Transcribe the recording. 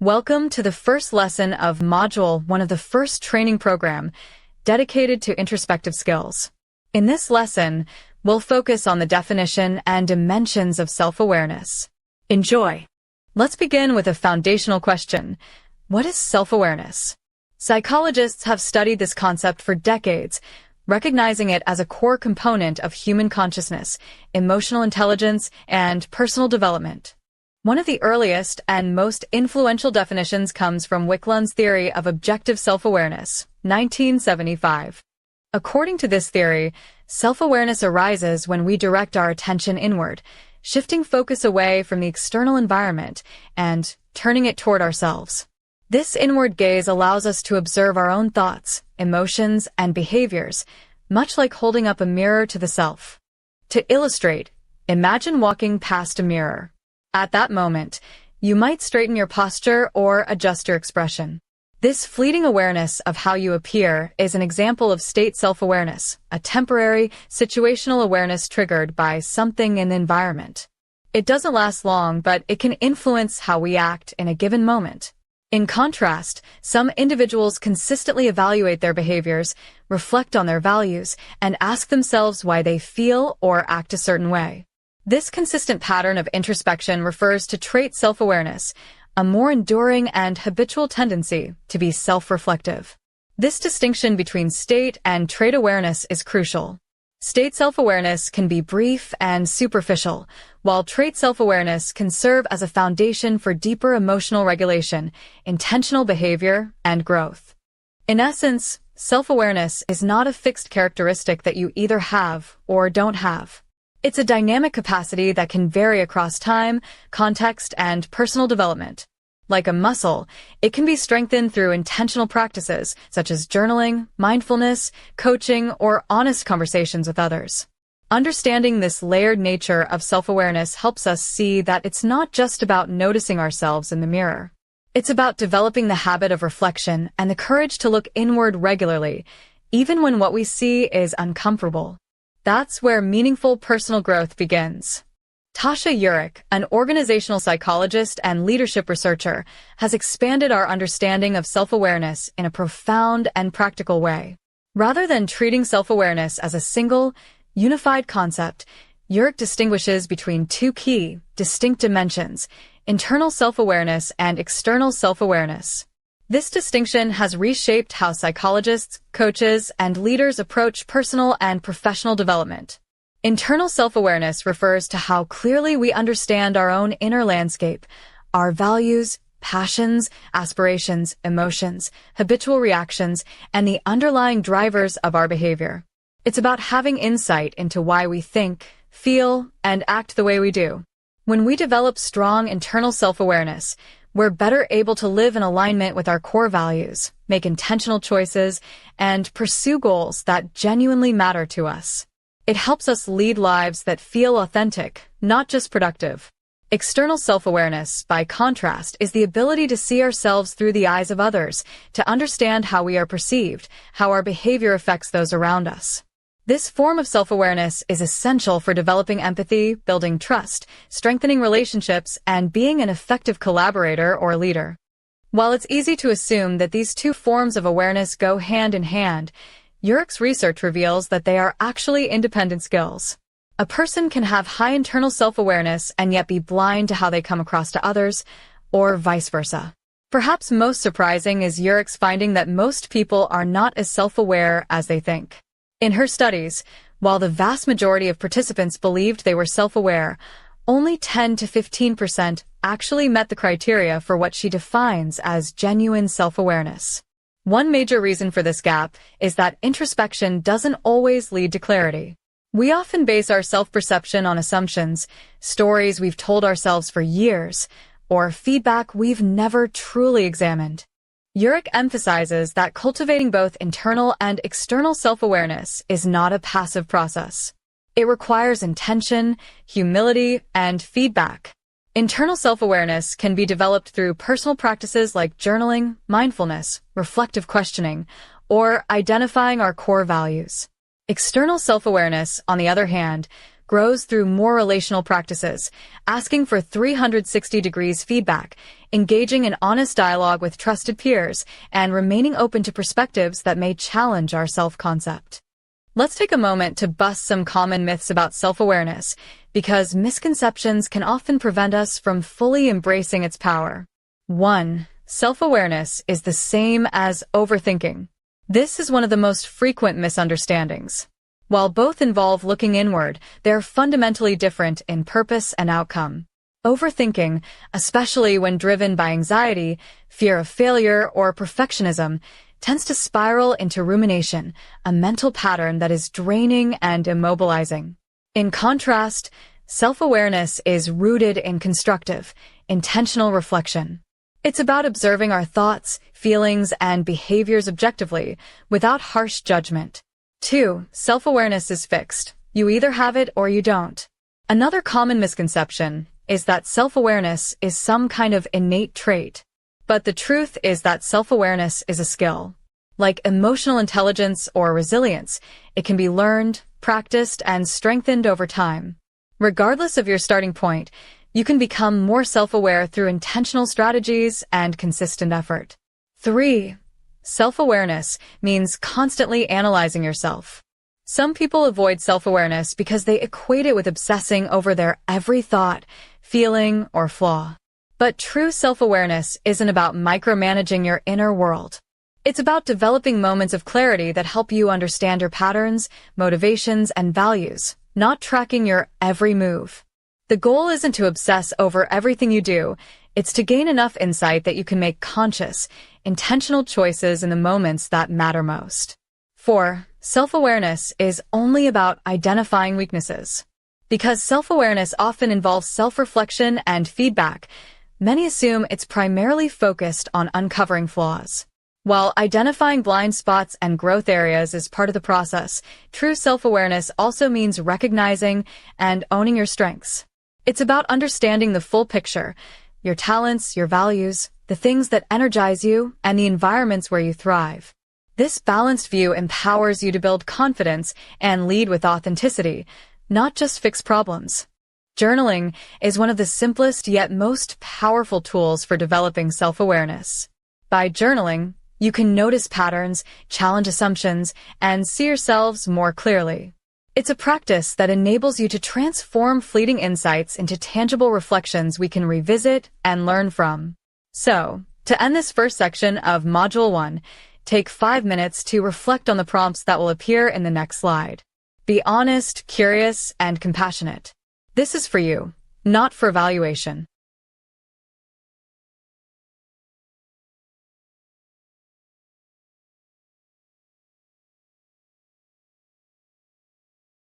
Welcome to the first lesson of Module 1 of the first training program dedicated to introspective skills. In this lesson, we'll focus on the definition and dimensions of self-awareness. Enjoy! Let's begin with a foundational question. What is self-awareness? Psychologists have studied this concept for decades, recognizing it as a core component of human consciousness, emotional intelligence, and personal development. One of the earliest and most influential definitions comes from Wicklund's theory of objective self-awareness, 1975. According to this theory, self-awareness arises when we direct our attention inward, shifting focus away from the external environment and turning it toward ourselves. This inward gaze allows us to observe our own thoughts, emotions, and behaviors, much like holding up a mirror to the self. To illustrate, imagine walking past a mirror. At that moment, you might straighten your posture or adjust your expression. This fleeting awareness of how you appear is an example of state self-awareness, a temporary, situational awareness triggered by something in the environment. It doesn't last long, but it can influence how we act in a given moment. In contrast, some individuals consistently evaluate their behaviors, reflect on their values, and ask themselves why they feel or act a certain way. This consistent pattern of introspection refers to trait self-awareness, a more enduring and habitual tendency to be self-reflective. This distinction between state and trait awareness is crucial. State self-awareness can be brief and superficial, while trait self-awareness can serve as a foundation for deeper emotional regulation, intentional behavior, and growth. In essence, self-awareness is not a fixed characteristic that you either have or don't have. It's a dynamic capacity that can vary across time, context, and personal development. Like a muscle, it can be strengthened through intentional practices such as journaling, mindfulness, coaching, or honest conversations with others. Understanding this layered nature of self-awareness helps us see that it's not just about noticing ourselves in the mirror. It's about developing the habit of reflection and the courage to look inward regularly, even when what we see is uncomfortable. That's where meaningful personal growth begins. Tasha Eurich, an organizational psychologist and leadership researcher, has expanded our understanding of self-awareness in a profound and practical way. Rather than treating self-awareness as a single, unified concept, Eurich distinguishes between two key, distinct dimensions: internal self-awareness and external self-awareness. This distinction has reshaped how psychologists, coaches, and leaders approach personal and professional development. Internal self-awareness refers to how clearly we understand our own inner landscape, our values, passions, aspirations, emotions, habitual reactions, and the underlying drivers of our behavior. It's about having insight into why we think, feel, and act the way we do. When we develop strong internal self-awareness, we're better able to live in alignment with our core values, make intentional choices, and pursue goals that genuinely matter to us. It helps us lead lives that feel authentic, not just productive. External self-awareness, by contrast, is the ability to see ourselves through the eyes of others, to understand how we are perceived, how our behavior affects those around us. This form of self-awareness is essential for developing empathy, building trust, strengthening relationships, and being an effective collaborator or leader. While it's easy to assume that these two forms of awareness go hand in hand, Eurich's research reveals that they are actually independent skills. A person can have high internal self-awareness and yet be blind to how they come across to others, or vice versa. Perhaps most surprising is Eurich's finding that most people are not as self-aware as they think. In her studies, while the vast majority of participants believed they were self-aware, only 10 to 15% actually met the criteria for what she defines as genuine self-awareness. One major reason for this gap is that introspection doesn't always lead to clarity. We often base our self-perception on assumptions, stories we've told ourselves for years, or feedback we've never truly examined. Eurich emphasizes that cultivating both internal and external self-awareness is not a passive process. It requires intention, humility, and feedback. Internal self-awareness can be developed through personal practices like journaling, mindfulness, reflective questioning, or identifying our core values. External self-awareness, on the other hand, grows through more relational practices, asking for 360 degrees feedback, engaging in honest dialogue with trusted peers, and remaining open to perspectives that may challenge our self-concept. Let's take a moment to bust some common myths about self-awareness, because misconceptions can often prevent us from fully embracing its power. 1. Self-awareness is the same as overthinking. This is one of the most frequent misunderstandings. While both involve looking inward, they're fundamentally different in purpose and outcome. Overthinking, especially when driven by anxiety, fear of failure, or perfectionism, tends to spiral into rumination, a mental pattern that is draining and immobilizing. In contrast, self-awareness is rooted in constructive, intentional reflection. It's about observing our thoughts, feelings, and behaviors objectively, without harsh judgment. 2. Self-awareness is fixed. You either have it or you don't. Another common misconception is that self-awareness is some kind of innate trait. But the truth is that self-awareness is a skill. Like emotional intelligence or resilience, it can be learned, practiced, and strengthened over time. Regardless of your starting point, you can become more self-aware through intentional strategies and consistent effort. 3. Self-awareness means constantly analyzing yourself. Some people avoid self-awareness because they equate it with obsessing over their every thought, feeling, or flaw. But true self-awareness isn't about micromanaging your inner world. It's about developing moments of clarity that help you understand your patterns, motivations, and values, not tracking your every move. The goal isn't to obsess over everything you do, it's to gain enough insight that you can make conscious, intentional choices in the moments that matter most. 4. Self-awareness is only about identifying weaknesses. Because self-awareness often involves self-reflection and feedback, many assume it's primarily focused on uncovering flaws. While identifying blind spots and growth areas is part of the process, true self-awareness also means recognizing and owning your strengths. It's about understanding the full picture, your talents, your values, the things that energize you, and the environments where you thrive. This balanced view empowers you to build confidence and lead with authenticity, not just fix problems. Journaling is one of the simplest yet most powerful tools for developing self-awareness. By journaling, you can notice patterns, challenge assumptions, and see yourselves more clearly. It's a practice that enables you to transform fleeting insights into tangible reflections we can revisit and learn from. So, to end this first section of Module 1, take 5 minutes to reflect on the prompts that will appear in the next slide. Be honest, curious, and compassionate. This is for you, not for evaluation.